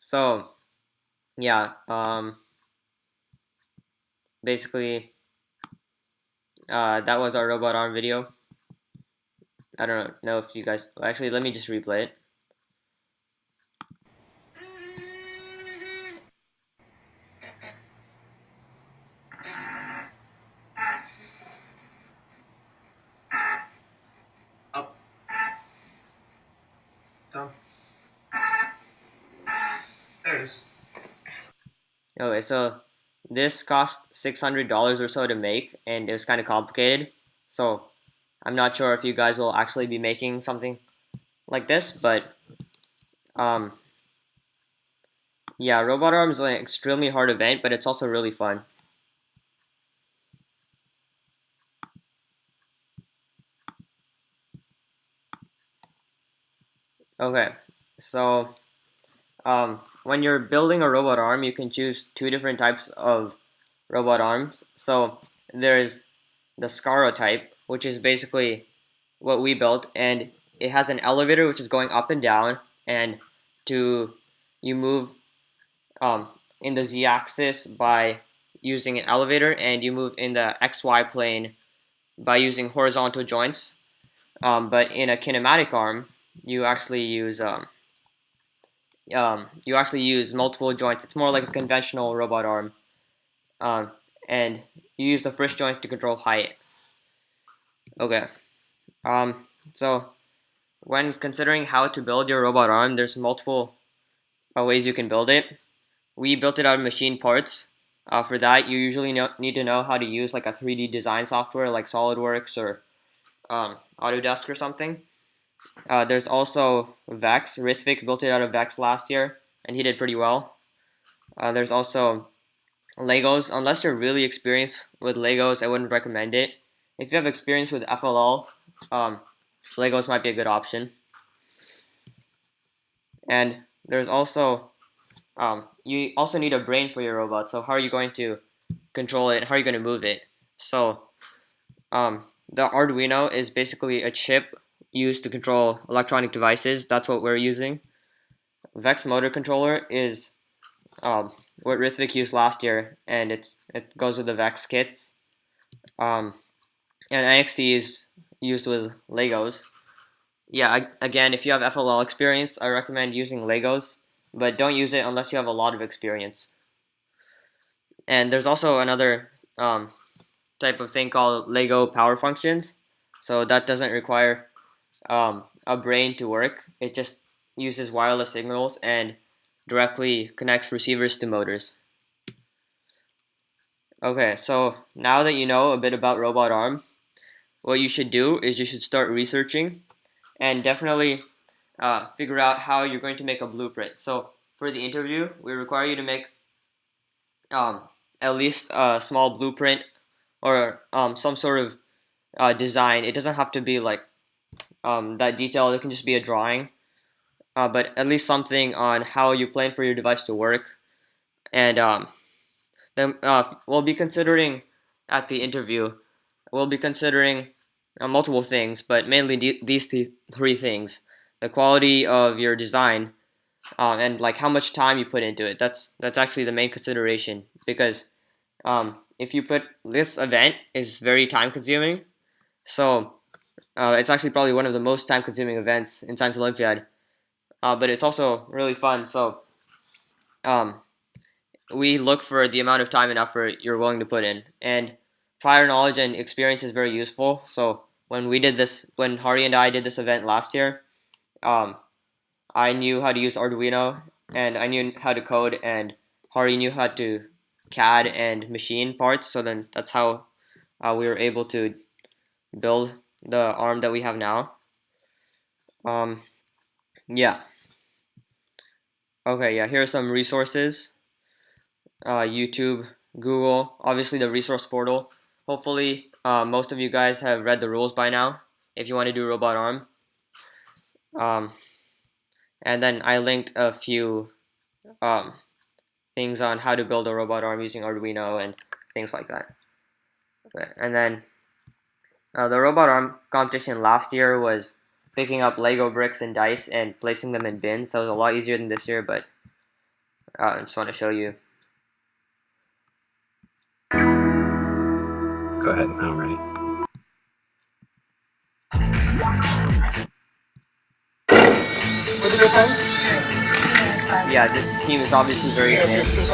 So yeah, basically, that was our robot arm video. I don't know if you guys actually. Let me just replay it. Up, down. There it is. Okay, so this cost $600 or so to make, and it was kind of complicated. So I'm not sure if you guys will actually be making something like this, but um, yeah, robot arm is an extremely hard event, but it's also really fun. Okay, so when you're building a robot arm, you can choose two different types of robot arms. So there's the Scaro type, which is basically what we built, and it has an elevator which is going up and down, and to you move um, in the z-axis by using an elevator, and you move in the xy plane by using horizontal joints. But in a kinematic arm, you actually use multiple joints. It's more like a conventional robot arm, um, and you use the first joint to control height. Okay. So when considering how to build your robot arm, there's multiple ways you can build it. We built it out of machine parts. For that, you usually need to know how to use like a 3D design software like SolidWorks or Autodesk or something. There's also Vex. Ritvik built it out of Vex last year, and he did pretty well. There's also Legos. Unless you're really experienced with Legos, I wouldn't recommend it. If you have experience with FLL, um, Legos might be a good option. And there's also you also need a brain for your robot. So how are you going to control it? How are you going to move it? So the Arduino is basically a chip used to control electronic devices. That's what we're using. Vex motor controller is what Ritvik used last year, and it goes with the Vex kits. Um, and NXT is used with Legos. Yeah, again, if you have FLL experience, I recommend using Legos, but don't use it unless you have a lot of experience. And there's also another type of thing called Lego power functions. So that doesn't require a brain to work. It just uses wireless signals and directly connects receivers to motors. Okay, so now that you know a bit about robot arm, what you should do is you should start researching and definitely figure out how you're going to make a blueprint. So for the interview, we require you to make um, at least a small blueprint or some sort of design. It doesn't have to be like that detailed. It can just be a drawing, but at least something on how you plan for your device to work. And then we'll be considering at the interview. We'll be considering multiple things, but mainly these three things: the quality of your design, and like how much time you put into it. That's actually the main consideration because if you put this event is very time consuming, so it's actually probably one of the most time consuming events in Science Olympiad, but it's also really fun. So um, we look for the amount of time and effort you're willing to put in, and prior knowledge and experience is very useful. So when Hari and I did this event last year, um, I knew how to use Arduino and I knew how to code, and Hari knew how to CAD and machine parts. So then that's how we were able to build the arm that we have now. Um, yeah. Okay. Yeah. Here are some resources: YouTube, Google, obviously the resource portal. Hopefully, most of you guys have read the rules by now. If you want to do robot arm, um, and then I linked a few um, things on how to build a robot arm using Arduino and things like that. Okay. And then the robot arm competition last year was picking up Lego bricks and dice and placing them in bins. That was a lot easier than this year, but I just want to show you. Go ahead, I'm ready. Yeah, this team is obviously very advanced,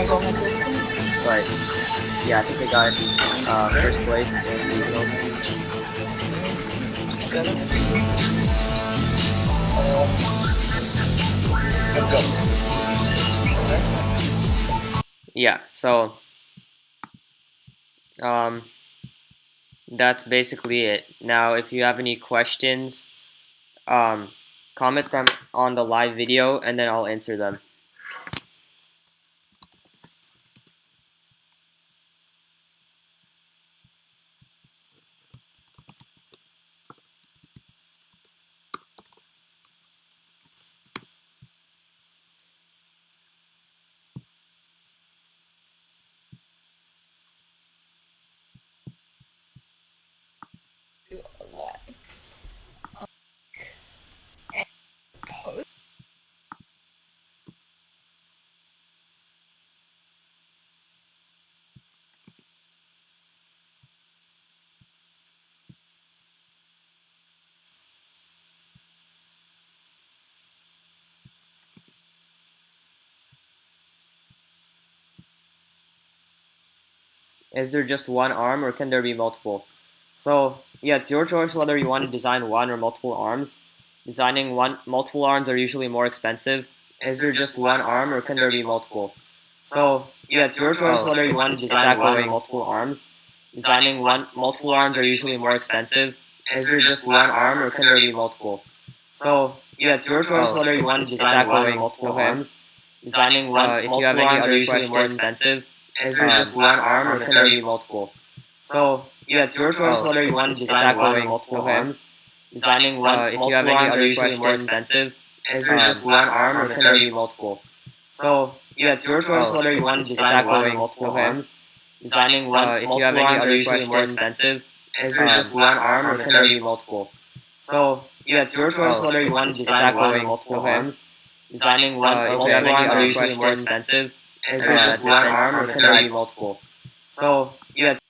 but yeah, I think I got first place in regionals. Yeah, so that's basically it. Now, if you have any questions, comment them on the live video, and then I'll answer them. Is there just one arm, or can there be multiple? So yeah, it's your choice whether you want to design one or multiple arms. Designing multiple arms are usually more expensive. Is there just one arm, or can there be multiple? So yeah, it's your choice whether you want to design one or multiple arms. Designing multiple arms are usually more expensive. Is there just one arm, or can there be multiple? So yeah, it's your choice whether you want to design one or multiple arms. Designing multiple arms are usually more expensive. Is there just one arm, or can there be multiple? So yeah, it's your choice whether you want to design one or multiple arms. Designing multiple arms are usually more expensive. Is there just one arm, or can there be multiple? So yeah, it's your choice whether you want to design one or multiple arms. Designing multiple arms are usually more expensive. Is there just one arm, or can there be multiple? So yeah, it's your choice whether you want to design one or multiple arms. Designing multiple arms are usually more expensive. Is there just one arm, or can there be multiple? So yeah, it's